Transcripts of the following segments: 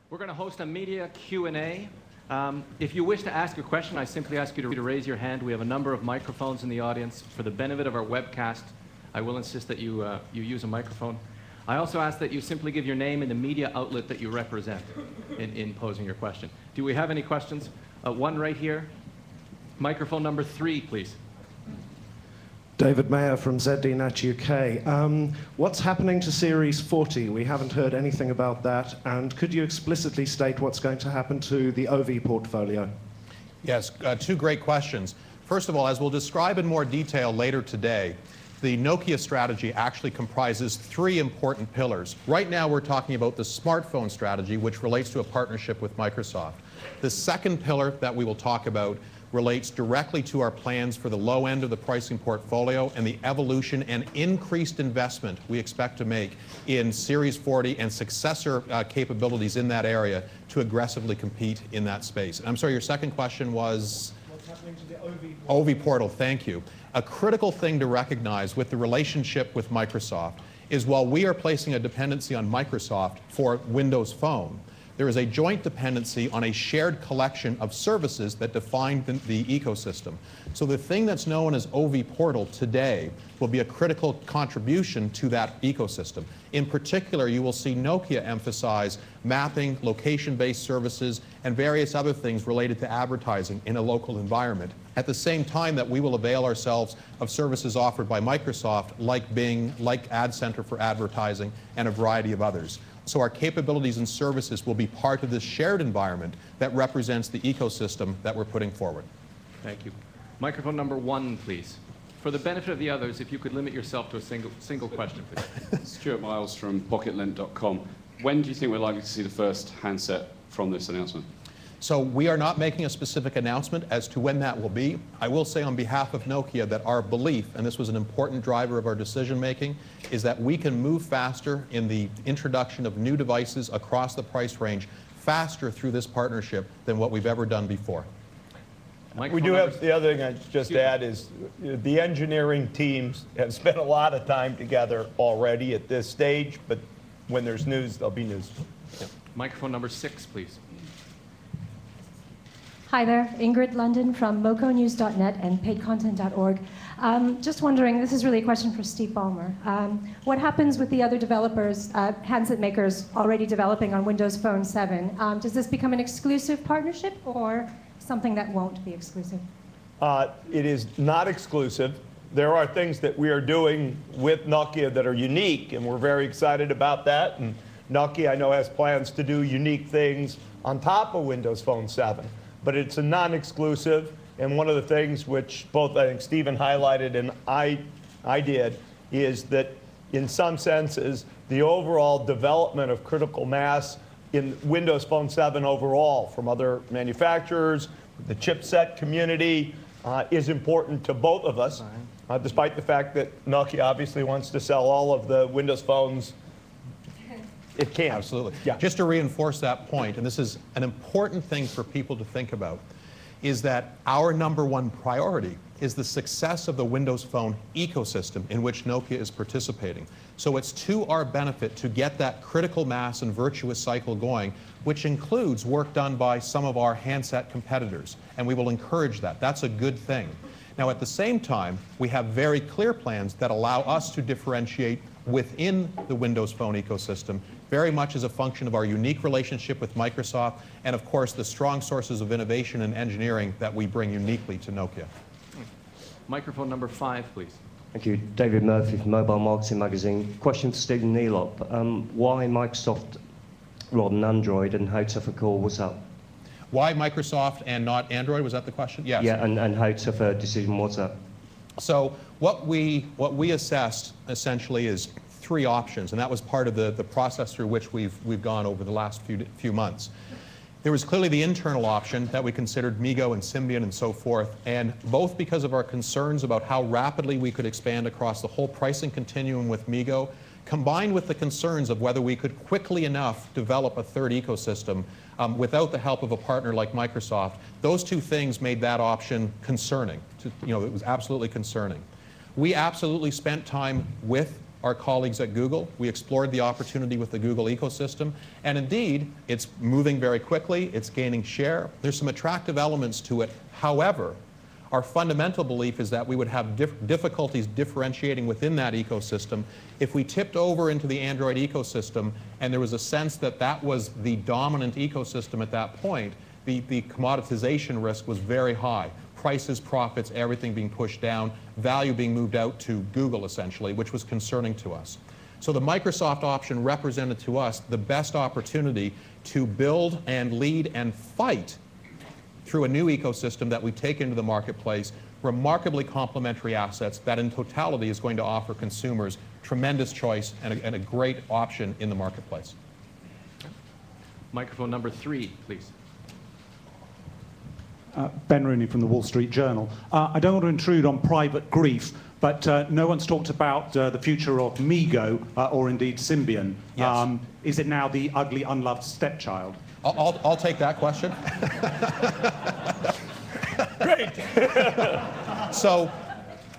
We're going to host a media Q&A. If you wish to ask a question, I simply ask you to raise your hand. We have a number of microphones in the audience. For the benefit of our webcast, I will insist that you use a microphone. I also ask that you simply give your name and the media outlet that you represent in posing your question. Do we have any questions? One right here. Microphone number 3, please. David Mayer from ZDNet UK. What's happening to Series 40? We haven't heard anything about that. And could you explicitly state what's going to happen to the OV portfolio? Yes, 2 great questions. First of all, as we'll describe in more detail later today, the Nokia strategy actually comprises 3 important pillars. Right now we're talking about the smartphone strategy, which relates to a partnership with Microsoft. The second pillar that we will talk about relates directly to our plans for the low end of the pricing portfolio and the evolution and increased investment we expect to make in Series 40 and successor capabilities in that area to aggressively compete in that space. And I'm sorry, your second question was? What's happening to the OV portal? OV portal, thank you. A critical thing to recognize with the relationship with Microsoft is while we are placing a dependency on Microsoft for Windows Phone, there is a joint dependency on a shared collection of services that define the ecosystem. So the thing that's known as OV Portal today will be a critical contribution to that ecosystem. In particular, you will see Nokia emphasize mapping, location-based services, and various other things related to advertising in a local environment. At the same time that we will avail ourselves of services offered by Microsoft like Bing, like Ad Center for advertising, and a variety of others. So our capabilities and services will be part of this shared environment that represents the ecosystem that we're putting forward. Thank you. Microphone number 1, please. For the benefit of the others, if you could limit yourself to a single question, please. Stuart Miles from PocketLint.com. When do you think we're likely to see the first handset from this announcement? So we are not making a specific announcement as to when that will be. I will say on behalf of Nokia that our belief, and this was an important driver of our decision making, is that we can move faster in the introduction of new devices across the price range faster through this partnership than what we've ever done before. We do have, the other thing I'd just add is the engineering teams have spent a lot of time together already at this stage, but when there's news, there'll be news. Yeah. Microphone number 6, please. Hi there, Ingrid London from moconews.net and paidcontent.org. Just wondering, this is really a question for Steve Ballmer. What happens with the other developers, handset makers already developing on Windows Phone 7? Does this become an exclusive partnership or something that won't be exclusive? It is not exclusive. There are things that we are doing with Nokia that are unique, and we're very excited about that. And Nokia, I know, has plans to do unique things on top of Windows Phone 7. But it's a non-exclusive, and one of the things which both I think Stephen highlighted and I did is that in some senses the overall development of critical mass in Windows Phone 7 overall from other manufacturers, the chipset community is important to both of us, despite the fact that Nokia obviously wants to sell all of the Windows phones. It can. Absolutely. Yeah. Just to reinforce that point, and this is an important thing for people to think about, is that our #1 priority is the success of the Windows Phone ecosystem in which Nokia is participating. So it's to our benefit to get that critical mass and virtuous cycle going, which includes work done by some of our handset competitors, and we will encourage that. That's a good thing. Now, at the same time, we have very clear plans that allow us to differentiate within the Windows Phone ecosystem, very much as a function of our unique relationship with Microsoft and, of course, the strong sources of innovation and engineering that we bring uniquely to Nokia. Microphone number 5, please. Thank you. David Murphy from Mobile Marketing Magazine. Question for Stephen Elop. Why Microsoft rather than Android, and how tough a call was that? Why Microsoft and not Android? Was that the question? Yes. Yeah, and how tough a decision was that? So what we assessed essentially is 3 options, and that was part of the process through which we've gone over the last few months. There was clearly the internal option that we considered MeeGo and Symbian and so forth, and both because of our concerns about how rapidly we could expand across the whole pricing continuum with MeeGo, combined with the concerns of whether we could quickly enough develop a third ecosystem without the help of a partner like Microsoft, those 2 things made that option concerning. It was absolutely concerning. We absolutely spent time with our colleagues at Google. We explored the opportunity with the Google ecosystem, and indeed, it's moving very quickly, it's gaining share. There's some attractive elements to it. However, our fundamental belief is that we would have difficulties differentiating within that ecosystem if we tipped over into the Android ecosystem and there was a sense that that was the dominant ecosystem at that point. The commoditization risk was very high. Prices, profits, everything being pushed down, value being moved out to Google essentially, which was concerning to us. So the Microsoft option represented to us the best opportunity to build and lead and fight through a new ecosystem that we take into the marketplace, remarkably complementary assets that in totality is going to offer consumers tremendous choice and a great option in the marketplace. Microphone number 3, please. Ben Rooney from the Wall Street Journal. I don't want to intrude on private grief, but no one's talked about the future of MeeGo or indeed Symbian. Yes. Is it now the ugly, unloved stepchild? I'll take that question. Great. So,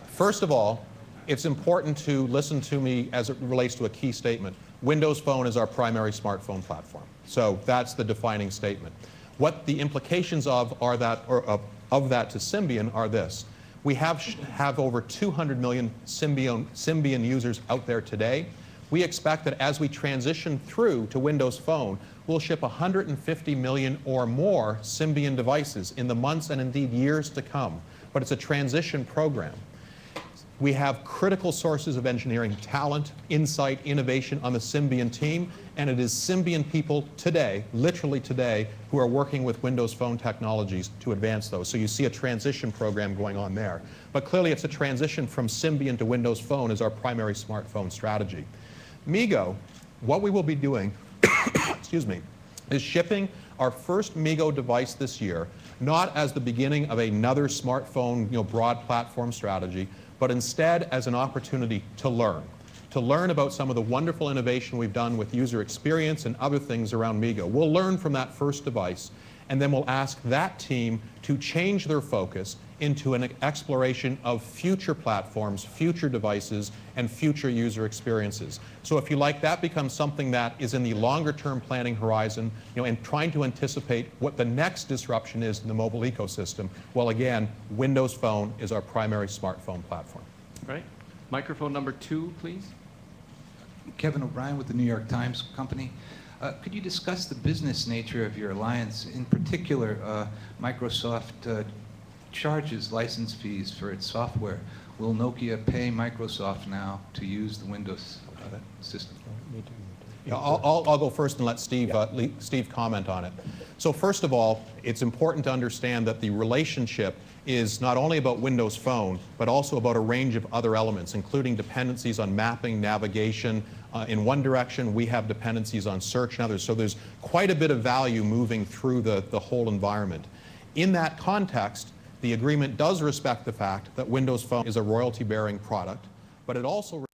first of all, it's important to listen to me as it relates to a key statement. Windows Phone is our primary smartphone platform. So that's the defining statement. What the implications of that to Symbian are this. We have over 200 million Symbian users out there today. We expect that as we transition through to Windows Phone, we'll ship 150 million or more Symbian devices in the months and indeed years to come. But it's a transition program. We have critical sources of engineering talent, insight, innovation on the Symbian team, and it is Symbian people today, literally today, who are working with Windows Phone technologies to advance those. So you see a transition program going on there. But clearly it's a transition from Symbian to Windows Phone as our primary smartphone strategy. MeeGo, what we will be doing, excuse me, is shipping our first MeeGo device this year, not as the beginning of another smartphone, broad platform strategy, but instead as an opportunity to learn about some of the wonderful innovation we've done with user experience and other things around MeeGo. We'll learn from that first device, and then we'll ask that team to change their focus into an exploration of future platforms, future devices, and future user experiences. So if you like, that becomes something that is in the longer-term planning horizon, and trying to anticipate what the next disruption is in the mobile ecosystem. Well, again, Windows Phone is our primary smartphone platform. Right. Microphone number 2, please. Kevin O'Brien with the New York Times Company. Could you discuss the business nature of your alliance? In particular, Microsoft charges license fees for its software. Will Nokia pay Microsoft now to use the Windows system? Yeah, I'll go first and let Steve comment on it. So first of all, it's important to understand that the relationship is not only about Windows Phone, but also about a range of other elements, including dependencies on mapping, navigation. In one direction, we have dependencies on search and others. So there's quite a bit of value moving through the whole environment. In that context, the agreement does respect the fact that Windows Phone is a royalty-bearing product, but it also